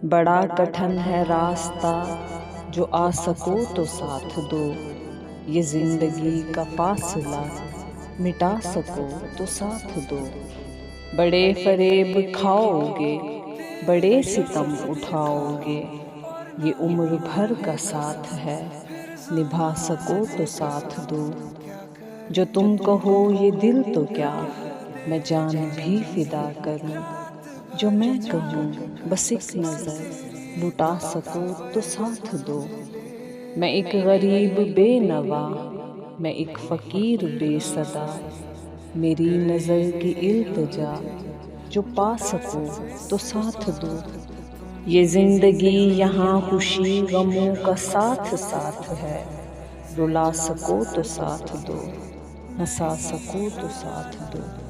बड़ा कठिन है रास्ता, जो आ सको तो साथ दो। ये जिंदगी का फासला मिटा सको तो साथ दो। बड़े फरेब खाओगे, बड़े सितम उठाओगे, ये उम्र भर का साथ है, निभा सको तो साथ दो। जो तुम कहो ये दिल तो क्या, मैं जान भी फिदा करूं। जो मैं कहूँ बस एक नज़र लुटा सको तो साथ दो। मैं एक गरीब बेनवा, मैं एक फ़कीर बेसदा, मेरी नज़र की इल्तिजा, जो पा सको तो साथ दो। ये ज़िंदगी यहाँ खुशी गमों का साथ साथ है, रुला सको तो साथ दो, हंसा सको तो साथ दो।